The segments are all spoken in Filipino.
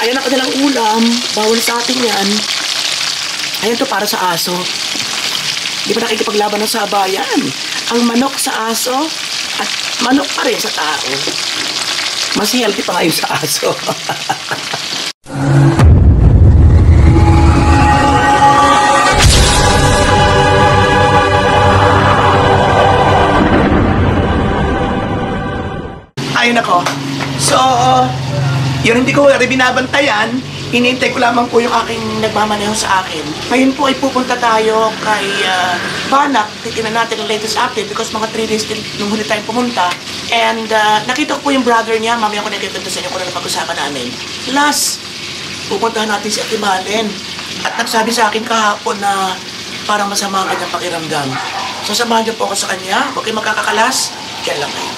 Ayan ang kanilang ulam. Bawal sa atin yan. Ayan to para sa aso. Di ba nakikipaglaban ng sabayan? Ang manok sa aso at manok pa rin sa tao. Mas healthy pa ngayon sa aso. Ayun ako. So, yun hindi ko binabantayan. Hinihintay ko lamang po yung aking nagmamaneho sa akin. Ngayon po ay pupunta tayo kay Banak. Titignan natin ang latest update because mga 3 days din nung huli tayong pumunta. And nakita ko po yung brother niya. Mamaya ko nagkikita sa inyo kung ano pag-usapan namin. Last, pupuntahan natin si Ate Malen. At nagsabi sa akin kahapon na parang masama ang kanyang pakiramdam. So samahan niyo po ako sa kanya. Huwag kayo magkakakalas. Diyan lang kayo.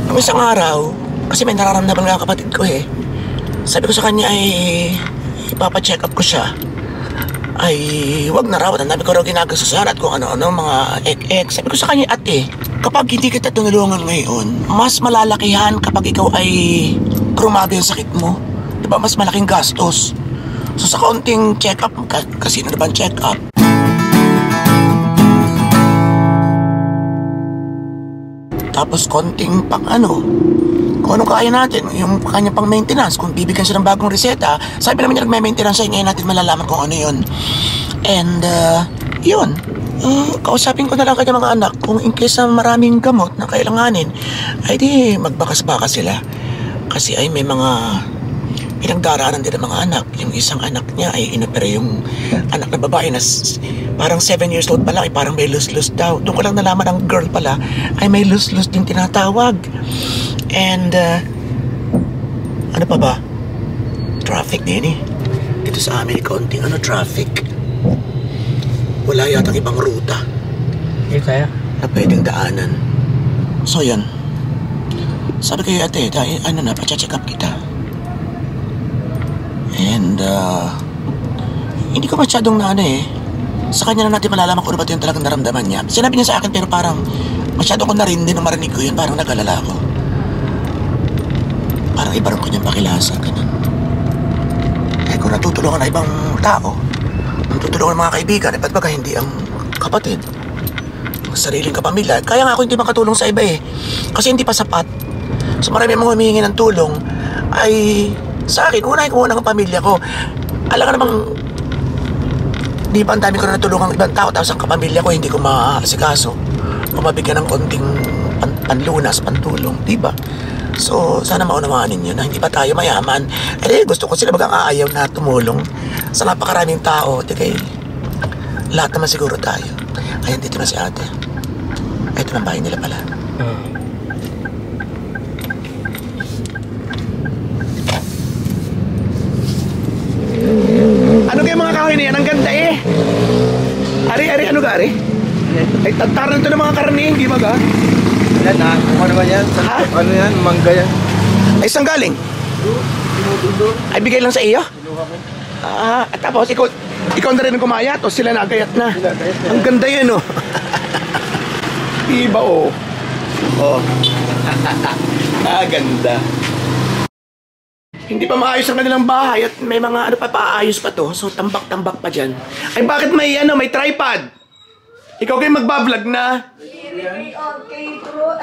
Nung isang araw, kasi may nararamdaman nga kapatid ko eh. Sabi ko sa kanya ay ipapacheck up ko siya. Ay wag na raw, ang dami ko raw ginagastusan at kung ano-ano mga ek-ek. Sabi ko sa kanya, ate, kapag hindi kita tinulungan ngayon, mas malalakihan kapag ikaw ay krumado yung sakit mo. Diba mas malaking gastos. So sa kaunting check up, kasi na ba check up? Tapos konting pang kung ano kaya natin, yung kanya pang maintenance, kung bibigyan siya ng bagong reseta, sabi naman niya nagme-maintenance siya, ngayon natin malalaman kung ano yun. And, yun. Kausapin ko na lang kanya mga anak, kung in case na maraming gamot na kailanganin, ay di magbakas-bakas sila. Kasi ay may mga pinagdaraanan din ng mga anak. Yung isang anak niya ay inopera yung anak na babae na parang 7 years old pa lang, ay parang may lose-lose daw. Doon ko lang nalaman ang girl pala ay may lose-lose din tinatawag. And ano pa ba? Traffic din eh. Dito sa amin konting traffic. Wala yata ibang ruta kaya na pwedeng daanan. So yan. Sabi kayo ate, pa-check up kita. And hindi ko masyadong sa kanya na natin malalaman kung ano ba ito yung talagang naramdaman niya. Sinabi niya sa akin pero parang masyado ko na rin din nung marinig ko yun. Parang nag-alala ko. Parang iba rin ko niyang pakilasa. Ganun. Eh kung natutulungan na ibang tao, natutulungan ng mga kaibigan, ba't baga hindi ang kapatid? Ang sariling kapamilya. Kaya nga ako hindi makatulong sa iba eh. Kasi hindi pa sapat. So marami mga humihingi ng tulong ay sa akin, unahin ko muna ang pamilya ko. Alam ka namang di ba ang dami ko na natulungan ibang tao tapos ang kapamilya ko hindi ko maasikaso o mabigyan ng konting panlunas, pantulong, di ba? So sana maunawaan ninyo na hindi pa tayo mayaman. Eh gusto ko sila bagang aayaw na tumulong sa napakaraming tao. Di kay lahat naman siguro tayo. Ayan, dito na si ate. Ito ang bahay nila pala. Ano kayo mga kahoy na yan? Ang ganda eh. Ari, ano ka, Ari? Ay, tantaran ito ng mga karne, hindi maga? yan kung ano ba yan? Ha? Ano yan? Mangga yan. Ay, saan galing? Ay, bigay lang sa iyo? At tapos ikaw na rin ang kumayat o sila nagayat na? Ang ganda yan, oh. Iba, oh. Oh. Ganda. Hindi pa maayos ang kanilang bahay at may mga paayos pa to. So tambak-tambak pa dyan. Ay bakit may tripod? Ikaw kayo magbablog na?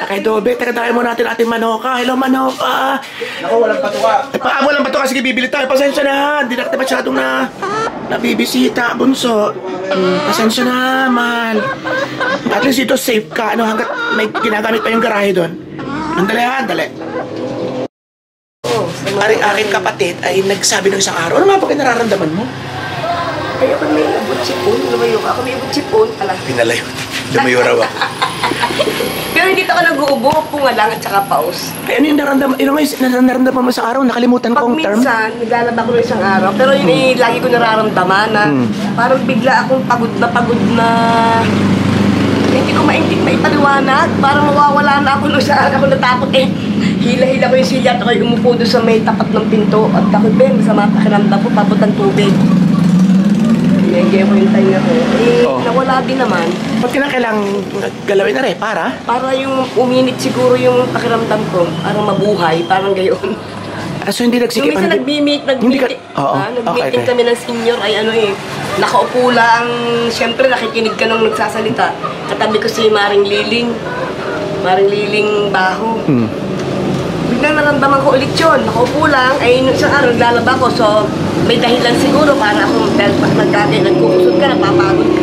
Kay Dobe, tayo muna natin ating Manoka. Hello Manoka. Ako, walang patuka. Walang patuka. Sige, bibili tayo. Pasensya na. Hindi na kita masyadong nabibisita, bunso. Pasensya na, man. At least ito safe ka. Hanggat may ginagamit pa yung garahe doon. Andali. Aking kapatid ay nagsabi ng isang araw, ano nga ba nararamdaman mo? Ay, ako may abot sipon. Lumayo ka. Ako may abot sipon. Pinalayo. Lumayo raw ako. Pero hindi ako nag-uubo. Upo nga lang at saka pause. Ay, ano yung nararamdaman mo sa araw? Nakalimutan Pag kong term? minsan, naglalaba ko ng isang araw. Pero yun ay lagi ko nararamdaman na parang bigla akong pagod na hindi ko maipaliwanag. Parang mawawala na ako nung saan ako natakot eh. hila-hila ko yung silya at ako'y umupo doon sa may tapat ng pinto. At ako, Ben, masama pakiramdam ko, papuntang tubig. Hinagay ko yung tayo ko. Nawala din naman. Ba't kinakailangan galawin na rin? Para? Para yung uminit siguro yung pakiramdam ko. Parang mabuhay, parang gayon. So hindi Yung nagsikip? minsan nag-meeting Oo. nag-meeting Okay. kami ng senior ay ano eh, nakaupo lang, siyempre nakikinig ka nung nagsasalita. Katabi ko si Maring Liling Baho. Biglang naramdaman ko ulit yun, nakaupo lang, ay nung isang araw naglalaba ko, so may dahilan siguro para ako, dahil pag nagkukusod ka, napapagod ka.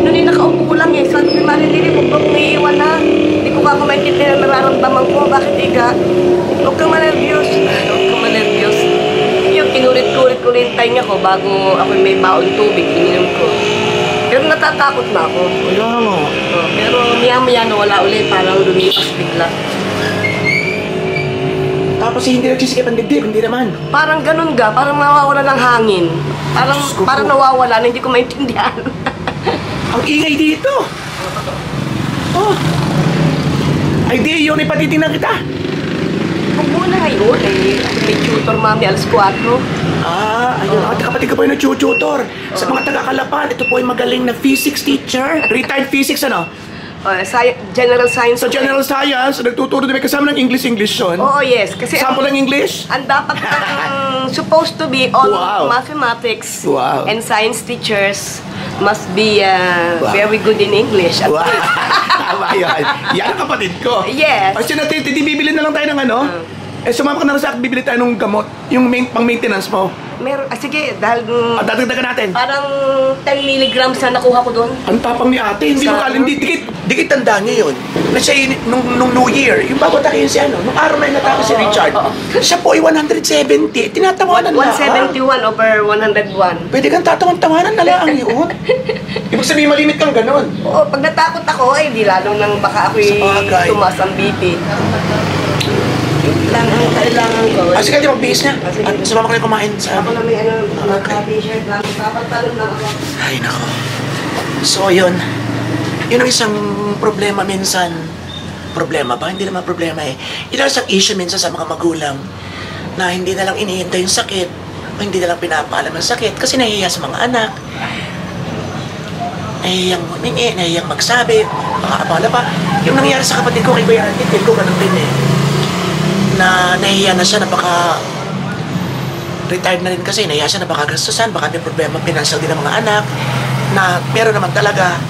Noon yung nakaupo lang eh, sabi ko, Maring Liling, huwag kang umiiwan na. Hindi ko ka maintindihan na nararamdaman ko, bakit ika? Huwag kang manervyos. Yung kinulit-kulit ko rin tayo ko bago ako may baon tubig, ininom ko. Pero natatakot na ako. Kaya nga. Pero maya-maya nawala ulit, parang lumipas bigla. Tapos hindi nagsisikip ang dibdib, hindi naman. Parang ganun ga, parang nawawala ng hangin. Diyos ko Parang po. nawawala na hindi ko maintindihan. Ang ingay dito. Oh. Ay di, yun ay patitingnan kita. Kung muna ngayon, eh, may tutor mami, alas 4. Ayun. At kapatid ko po yung nag-tutor. Sa mga taga-Kalapan, ito po yung magaling na physics teacher. Retired physics, ano? General Science. Sa general science, nagtuturo din may kasama ng English yun. Oo, yes. Kasi Sample ng English? ang dapat supposed to be all Wow. mathematics Wow. and science teachers must be Wow. very good in English. Wow. Tama yan. Yan ang kapatid ko. Yes. Kasi natin, bibili na lang tayo ng ano? Sumama ka na lang sa akin, bibili tayo ng gamot. Yung pang-maintenance mo. Sige, dahil At dadagdagan natin. parang 10 milligrams na nakuha ko doon. Ang tapang ni ate, hindi mo Sa- hindi, dikit tanda niyo yun. Na siya nung New Year, yung bago tayo si ano, nung araw na yung natapos si Richard, siya po ay 170, tinatawanan lang. 171 over 101. Pwede kang tatawan-tawanan na lang yun. Ibig sabihin malimit kang ganun. Oo, pag natakot ako, ay di lalo nang baka ako'y Sabagay. tumaas ang BP. Yun lang ang kailangan ko. Sige, di magbihis na. Sige. At sumama ka na kumain sa... Ako na may Okay. t-shirt lang. Papatalon lang ako. Ay, nako. So, yun. Yun ang isang problema minsan. Problema ba? Hindi naman problema eh. Yun ang isang issue minsan sa mga magulang na hindi na lang inihintay yung sakit o hindi na lang pinapaalam ng sakit kasi nahihiya sa mga anak. Nahihiyang humingi, nahihiyang magsabi, makaabala pa. Yung nangyari sa kapatid ko kay Kuya Antitin ko, ganun din eh. Na nahihiya na siya na baka retired na rin kasi, nahiya siya na baka gastusan, baka may problema financial din ng mga anak, na meron naman talaga.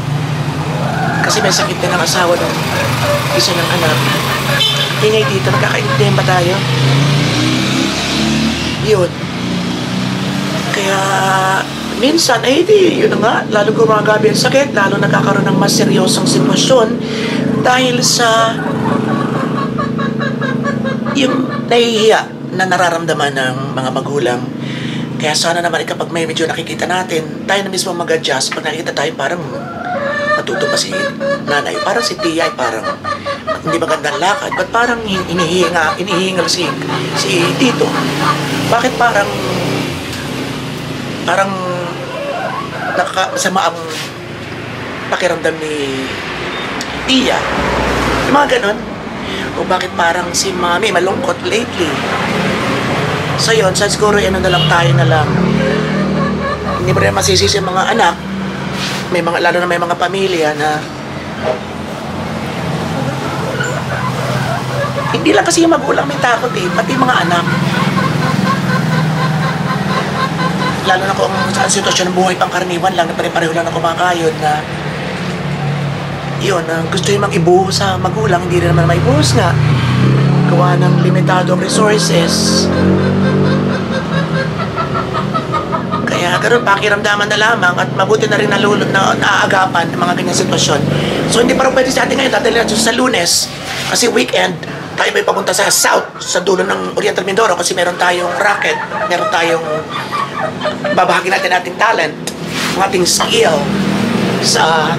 Kasi may sakit din ang asawa ng isa ng anak. Ingay dito, nagkakaintindihan ba tayo? Yun. Kaya, minsan, yun na nga, lalo gumagabi ang sakit, lalo nagkakaroon ng mas seryosong sitwasyon dahil sa yung nahihiya na nararamdaman ng mga magulang. Kaya sana naman kapag may medyo nakikita natin, tayo na mismo mag-adjust. Pag nakikita tayo parang matuto pa si nanay, parang si tiya ay parang hindi magandang lakad. Ba't parang inihingal si tito? Bakit parang nakakasama ang pakiramdam ni tiya? Yung mga ganon. O bakit parang si mami malungkot lately? So yun, sa siguro ano na lang tayo na lang. Hindi mo rin masisisi yung mga anak. May mga, lalo na may mga pamilya na hindi lang kasi yung magulang may takot eh, pati yung mga anak. Lalo na kung ang sitwasyon ng buhay pangkaraniwan lang na pare-pareho lang na kumakayod na yun, gusto yung mag-ibuhos sa magulang, hindi rin naman maibuhos nga. Gawa ng limitado ang resources. Kaya ganoon, pakiramdaman na lamang at mabuti na rin na naaagapan ng mga ganyang sitwasyon. So hindi pa rin pwede sa atin ngayon, dadalhin natin sa Lunes, kasi weekend, tayo may papunta sa South, sa dulo ng Oriental Mindoro, kasi meron tayong racket, meron tayong babahagi natin ating talent, ang ating skill sa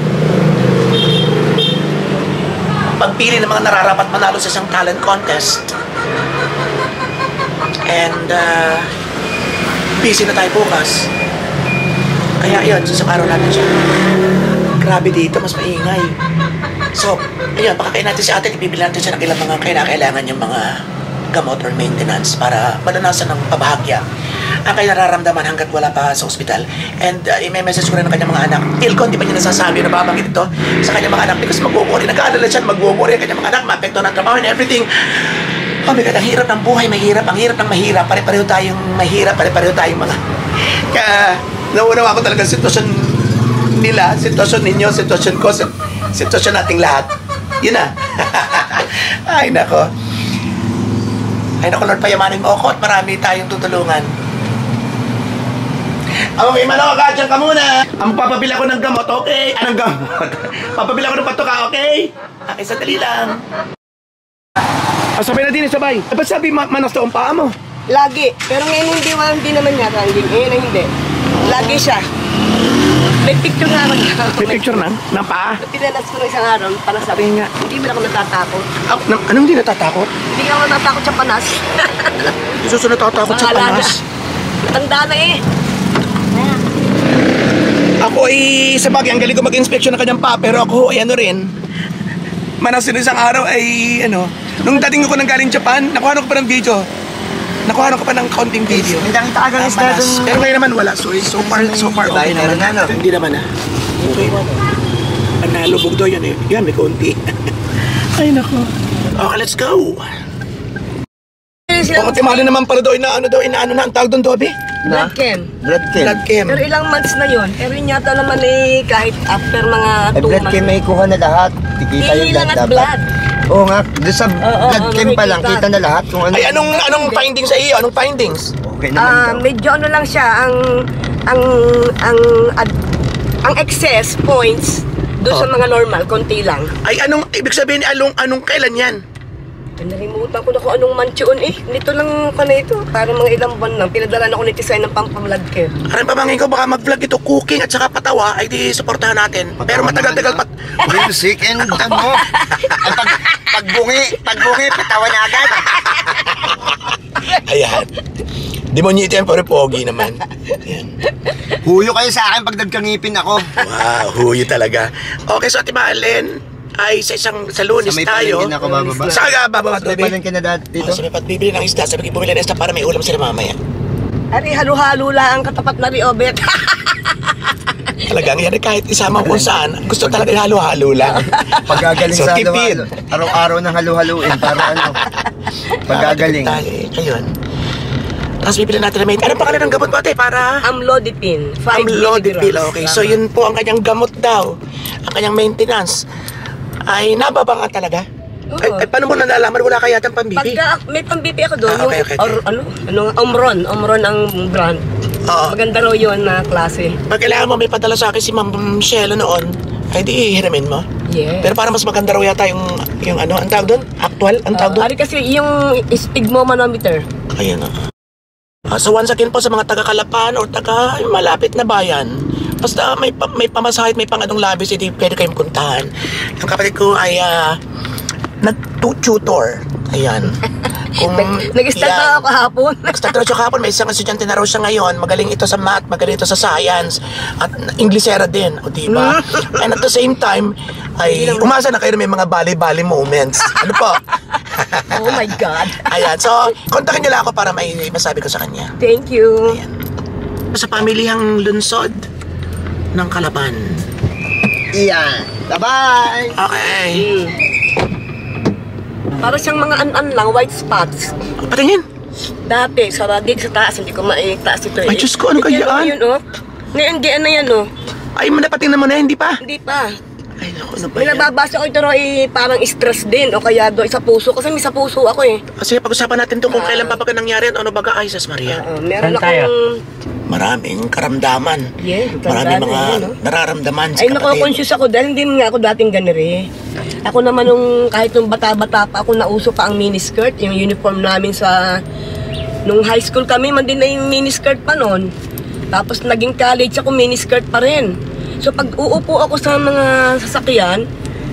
pagpili ng mga nararapat manalo sa isang talent contest. And busy na tayo bukas. Kaya yun, sa araw natin siya. Grabe dito, mas maingay. So, ayun, pakakain natin si ate, ibibili natin siya ng ilang mga kailangan yung mga gamot or maintenance para malanasan ng pabahagya ang kanyang nararamdaman hanggat wala pa sa ospital. And i-message ko rin ng kanyang mga anak. Till ko, hindi pa niya nasasabi na babanggit ito sa kanyang mga anak because mag-worry, nag-aalala siya, mag-worry ang kanyang mga anak, maapekto ng trabaho and everything. Oh my God, ang hirap ng buhay, mahirap, ang hirap ng mahirap, pare-pareho tayong mahirap, pare-pareho tayong mga... Kaya, nauunawa ko talaga sitwasyon nila, sitwasyon ninyo, sitwasyon ko, sitwasyon nating lahat. Yun na. Ay, nako. Ay, nako, Lord, payamanin mo ako at marami tayong tutulungan. Okay, Manoka, dyan ka muna. Ang papabila ko ng gamot, okay? Anong gamot? Papabila ko ng patuka, okay? Okay, sandali lang. Sabay na din sabay. Ba't sabi manas daw ang paa mo? Lagi. Pero ngayon hindi naman niya ranging. Ngayon hindi. Lagi siya. May picture nga naman. May picture na? Ng paa? Pinalas ko ng isang araw. Para sabi nga, hindi mo na ako natatakot. Anong hindi natatakot? Hindi ako natatakot sa panas. Susunod natatakot sa panas? Tanda na eh. Ako ay sa bagay, ang galing ko mag-inspection ng kanyang paa. Pero ako ay ano rin. Manas din isang araw ay ano. Nung dating ko nang galing Japan, nakuha ko pa ng video. Nakuha ko pa ng konting video. Hindi nakita agad ng isda dun. Pero ngayon naman wala. So far okay naman. Hindi naman na. Okay. Ang nalubog daw yan eh. Yan, may konti. Ay, nako. Okay, let's go. Pangatimahan naman pala daw, inaano na ang tawag doon, Dobby? Blood chem. Blood chem. Blood chem. Pero ilang months na yun. Pero yun yata naman eh, kahit after mga 2 Blood months. chem may kuha na lahat. Kikita yung Hindi lang blood at dapat. blood. Oo nga, doon sa blood chem pa lang, makikita. kita na lahat kung ano. Ay, anong findings sa iyo? Anong findings? Okay naman daw. Medyo ano lang siya, ang excess points doon sa mga normal, konti lang. Ay, anong ibig sabihin anong kailan yan? Nalimutan ko na kung anong month yun eh. Nito lang pa na ito. Parang mga ilang buwan lang. Pinadalan ako ni Tisay ng pampamlad care. Aram pamangin ko baka mag-vlog ito, cooking at saka patawa, ay di supportahan natin. Pero matagal-tagal pa. Music and ano. Pagbungi, patawa na agad. Ayan. Demonyo yan, pero pogi naman. Ayan. Huyo kayo sa akin pag nagkangipin ako. Wow, huyo talaga. Okay, so Ate Malen, ay sa Lunes Sa may tayo. palengke na ako bababa. Saan ka bababa, May Toby? palengke na dito. Sa may pagbibili ng isda, sabi ko bumili ng isda para may ulam sila mamaya. Ari, halo-halo lang ang katapat na riobet. Talagang yan, kahit isama kung saan, gusto talaga halo-halo lang. Pagagaling So, sa tipid. halo-halo. Araw-araw ng halo-haluin para ano. Pagagaling. Ayun. Tapos bibili natin na may... Anong pangalan ng gamot mo, ate? Para... Amlodipine, 5 Amlodipine, milligrams. okay. So yun po ang kanyang gamot daw. Ang kanyang maintenance. Ay nababa nga talaga. Oo. Ay, paano mo nalalaman? Wala kaya tayong pambibi? Pagka may pambipi ako doon, Okay. Omron ang brand. Oo. Maganda raw yun na klase. Pag kailangan mo may padala sa akin si Ma'am Shelo noon, ay di hiramin mo. Yeah. Pero para mas maganda raw yata yung ano, ang tawag doon? Actual? Ang tawag doon? Ari kasi yung sphygmomanometer. Ayun na. So once again po sa mga taga-Kalapan o taga malapit na bayan, basta may pamasahe at may panganong labis, hindi pwede kayong puntahan. Ang kapatid ko ay nag-tutor. Ayan. Nag-start na ako kahapon. Nag-start na siya kahapon. May isang estudyante na raw siya ngayon. Magaling ito sa math, magaling ito sa science. At Inglesera din. O diba? And at the same time, ay umasa na kayo na may mga bali-bali moments. Ano po? Oh my God. Ayan. So, kontakin niyo lang ako para may masabi ko sa kanya. Thank you. Ayan. Sa pamilihang lunsod ng Kalapan. Iyan. Bye-bye! Okay. Para siyang mga an-an lang, white spots. Patingin. Dati, dito sa taas, hindi ko maitaas ito eh. Ay, Diyos ko, ano kaya yan? Yun, oh. Ngayon, di ano yan, oh. Ay, napatingnan mo na, hindi pa. Hindi pa. Ay, naku, ano ba May yan? nababasa ko ito raw eh, parang stress din. O kaya doon sa puso. Kasi may sa puso ako eh. Kasi pag-usapan natin to kung kailan pa ba nangyari at ano baga, ay, Sus Maria. Meron akong... Maraming karamdaman. Yeah, Maraming mga karamdaman, no? nararamdaman Ay, si kapatid. nako-conscious ako dahil hindi nga ako dating ganire. Ako naman kahit nung bata-bata pa ako, nauso pa ang miniskirt, yung uniform namin nung high school kami, man din na yung miniskirt pa noon. Tapos naging college ako, miniskirt pa rin. So pag uupo ako sa mga sasakyan,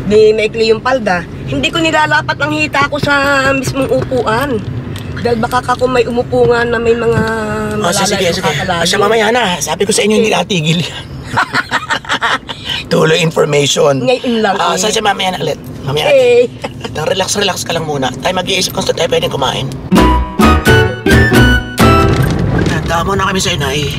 di maikli yung palda, hindi ko nilalapat ang hita ko sa mismong upuan. Dahil baka ako may umupo nga na may mga Sige. kakalayo. Asya mamaya na, sabi ko sa inyo hindi natigil yan. Tuloy information. Ngayon lang. Sa mamaya na ulit. Mamaya Okay. relax ka lang muna. Tayo mag-iisip kung saan tayo pwedeng kumain. Tama na kami sa inay.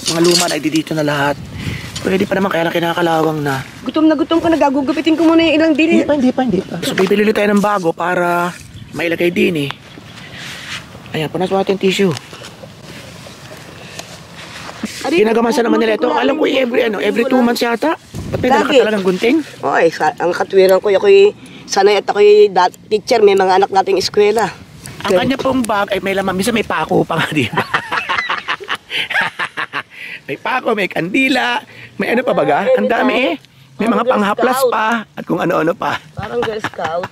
Mga luma na dito na lahat. Pwede pa naman kaya lang kinakalawang na. Gutom na gutom ka, nagagugupitin ko muna yung ilang din. Hindi pa. So bibili ulit tayo ng bago para mailagay din eh. Ayan, punas mo natin tissue. Ginagaman sa naman nila ito. Alam ko every 2 months yata. Ba't may dala ka talagang gunting? Oy, ang katwiran ko, sanay at ako'y teacher, may mga anak nating eskwela. Ang kanya pong bag ay may laman. Minsan may pako pa nga, di ba? May pako, may kandila, may ano pa baga? Ang dami eh. May mga panghaplas pa at kung ano-ano pa. Parang Girl Scout.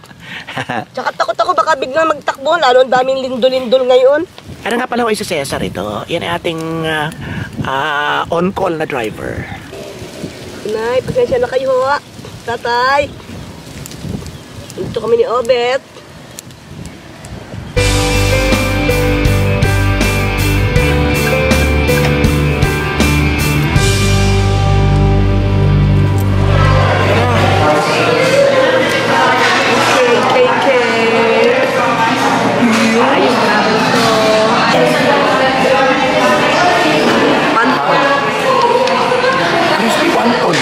Tsaka takot ako baka biglang magtakbo, lalo ang daming lindol-lindol ngayon. Ano nga pala ko si Cesar ito? Yan ay ating on-call na driver. Nay, pasensya na kayo ha. Tatay. Dito kami ni Obet. Crispy wonton.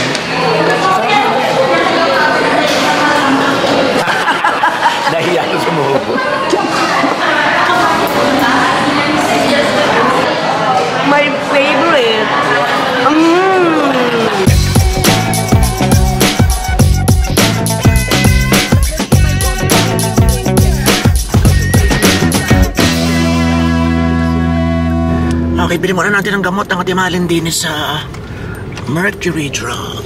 Nahiya ko sumubo. My favorite. Okay, bili muna natin ang gamot ng ating mahalin din sa Mercury Drug.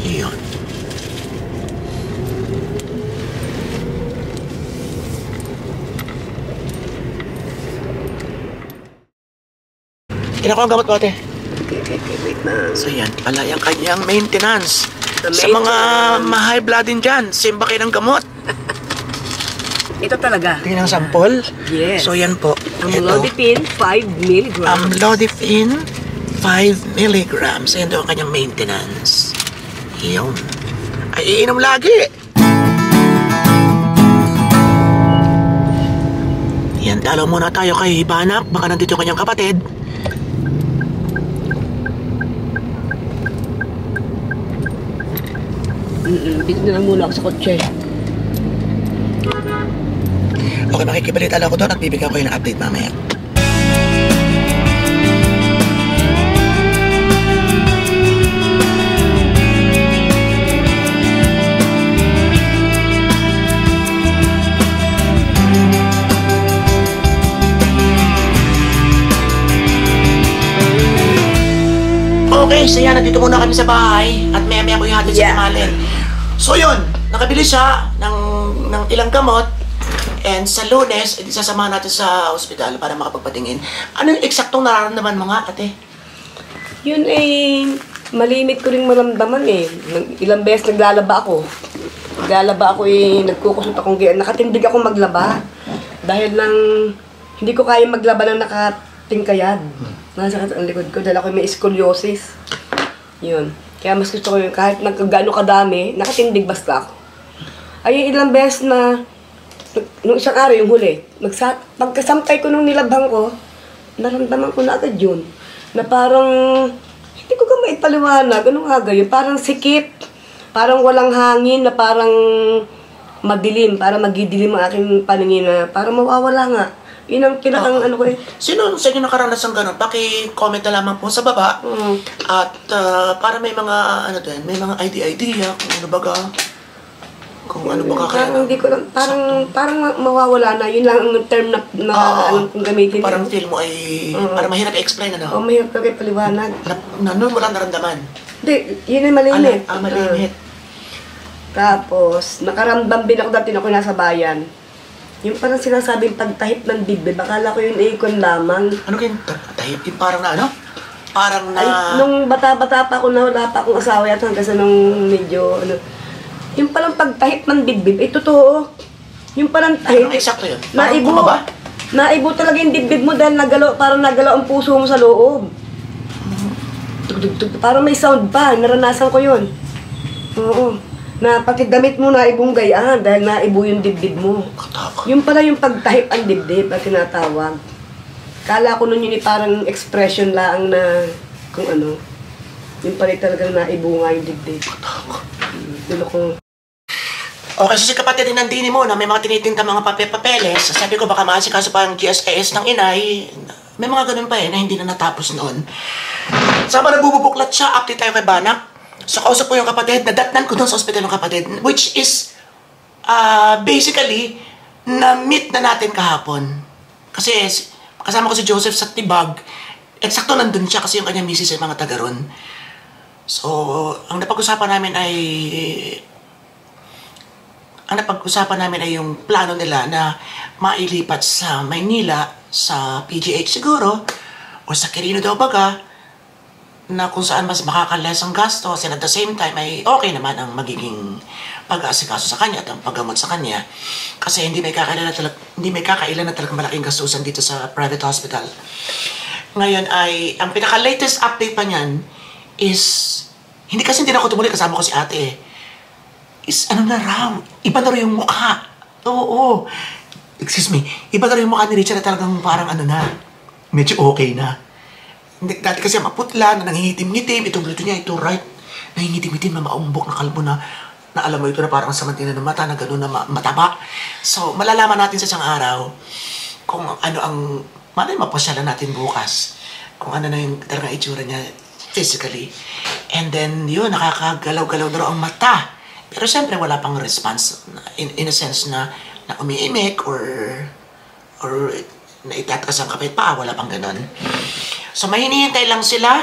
Yun. Ilan ko ang gamot ko, ate? Okay, wait na. So yan, pala yung kanyang maintenance. The Sa mga ma-high blood din dyan, simba kayo ng gamot. Ito talaga. Tingnan ang sample. Yes. So yan po. Amlodipine, 5 mg. Amlodipine, 5 milligrams. Ayan daw ang kanyang maintenance. Yun. Ay, iinom lagi. Yan, dalaw muna tayo kay Banak. Baka nandito kanyang kapatid. Dito na lang muna ako sa kotse. Okay, makikibalita lang ako doon at bibigyan ko kayo ng update mamaya. Okay, so yan, nandito muna kami sa bahay at maya-maya ko ihatid sa Malin. So yun, nakabili siya ng ilang gamot and sa Lunes, sasamahan natin sa ospital para makapagpatingin. Ano yung eksaktong nararamdaman mo nga, ate? Yun ay malimit ko rin maramdaman eh. Ilang beses naglalaba ako. Nagkukusot akong nakatindig akong maglaba. Dahil lang hindi ko kaya maglaba ng nakatingkayad. Nasakit ang likod ko dahil ako may scoliosis. Yun. Kaya mas gusto ko yun kahit gaano kadami, nakatindig basta ako. Ay ilang beses na nung isang araw yung huli, pagkasamtay ko nung nilabhang ko, naramdaman ko na agad yun. Na parang, hindi ko ka maipaliwanag, anong aga yun? Parang sikip, parang walang hangin, na parang madilim, parang magidilim ang aking paningin na parang mawawala nga. Yun ang pinakang ano ko eh. Sino sa inyo nakaranas ng ganun? Paki-comment na lamang po sa baba. At para may mga, may mga idea kung ano baga. Kung ano ba kaya. Parang hindi ko lang, parang mawawala na. Yun lang ang term na alam kong gamitin. Parang feel mo ay, parang mahirap i-explain, ano? Oo, mahirap ka kayo paliwanag. Noon mo lang naramdaman? Hindi, yun ay malimit. Malimit. Tapos, nakaramdam din ako dati na ako nasa bayan. Yung parang sinasabing pagtahip ng dibdib, akala ko yun ikon lamang. Ano kayong tahip? Yung parang na ano? Parang na... Ay, nung bata-bata pa ako na wala pa akong asawa at hanggang sa nung medyo, yung palang pagtahip ng dibdib, totoo. Yung palang tahip. Anong eksakto yun? Parang Naibo. bumaba? Naibo talaga yung dibdib mo dahil parang nagalaw ang puso mo sa loob. Tug-tug-tug. Parang may sound pa. Naranasan ko yun. Oo. Na pati damit mo naibong gayaan dahil naibo yung dibdib mo. Katakot. Yung pala yung pagtahip ang dibdib at tinatawag. Kala ko nun yun parang expression lang na kung ano. Yung pala talagang naibo nga yung dibdib. Katakot. Dulo ko. Okay, so si kapatid din nandini mo na may mga tinitinta mga papeles. Sabi ko baka maasikaso pa ang GSIS ng inay. May mga ganun pa na hindi na natapos noon. Sama nagbubuklat siya, update tayo kay Banak. So kausap ko yung kapatid, nadatnan ko doon sa ospital ng kapatid. Which is, basically, na-meet na natin kahapon. Kasi kasama ko si Joseph sa Tibag. Eksakto nandun siya kasi yung kanyang misis ay mga taga ron. So, ang napag-usapan namin ay yung plano nila na mailipat sa Maynila, sa PGH siguro, o sa Quirino daw baga, na kung saan mas makakales ang gastos and at the same time ay okay naman ang magiging pag-aasikaso sa kanya at ang paggamot sa kanya kasi hindi may kakailan na talagang malaking gastusan dito sa private hospital. Ngayon ay, ang pinaka-latest update pa niyan is, hindi ako tumuloy, kasama ko si ate is ano na raw, iba na raw yung mukha. Oo. Excuse me, iba na raw yung mukha ni Richard na talagang parang ano na, medyo okay na. Dati kasi maputla, na nangingitim-ngitim, itong grito niya, ito right, nangingitim-ngitim na maumbok na kalbo na alam mo ito na parang samantina ng mata, na gano'n na mataba. So, malalaman natin sa isang araw kung ano ang, malay mapasyalan natin bukas, kung ano na yung talagang itsura niya physically. And then, yun, nakakagalaw-galaw na raw ang mata. Pero siyempre, wala pang response in a sense na umiimik or na itataas ang kapit pa, wala pang ganon. So, may hinihintay lang sila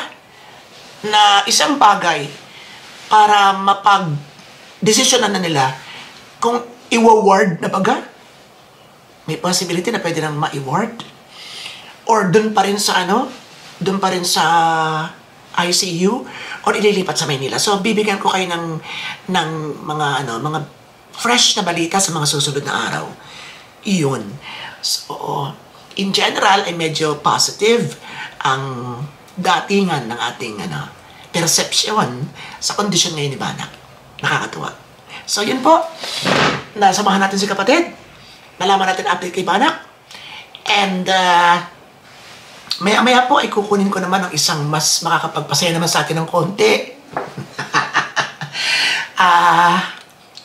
na isang bagay para mapag-desisyonan na nila kung i-ward na baga. May possibility na pwede nang ma-ward. Or dun pa rin sa ICU or ililipat sa Maynila. So, bibigyan ko kayo ng mga fresh na balita sa mga susunod na araw. Iyon. So, in general, ay medyo positive ang datingan ng ating perception sa kondisyon ngayon ni Banak. Nakakatuwa. So, yun po. Nasamahan natin si kapatid. Malaman natin update kay Banak. And, maya-maya po ay kukunin ko naman ang isang mas makakapagpasaya naman sa atin ng konti.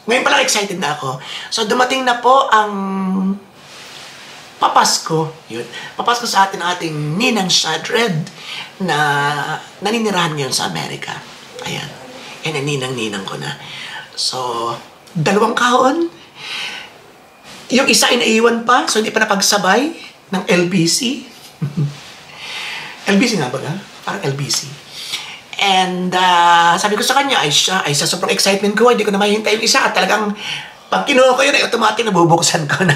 Ngayon pa lang excited na ako. So, dumating na po ang papasko. Yun. Papasko sa atin ang ating Ninang Shadred na naninirahan ngayon sa Amerika. Ayan. Yan ang ninang-ninang ko na. So, 2 kahon. Yung isa ay naiwan pa, so hindi pa napagsabay ng LBC. LBC nga ba? Parang LBC. And sabi ko sa kanya, ay sa sobrang excitement ko, hindi ko na mahihintay yung isa. At talagang, pag kinuha ko yun, ay automatic nabubuksan ko na.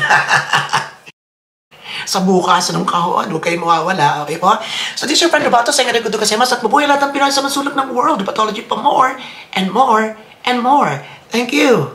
Sa bukas, anong kahon, huwag kayong mawawala. Okay po? So this is your friend Roberto, sa Ingrid Kudukasemas, at mabuhay lahat ng Pinoy sa masulok ng world. Pathology pa more, and more, and more. Thank you.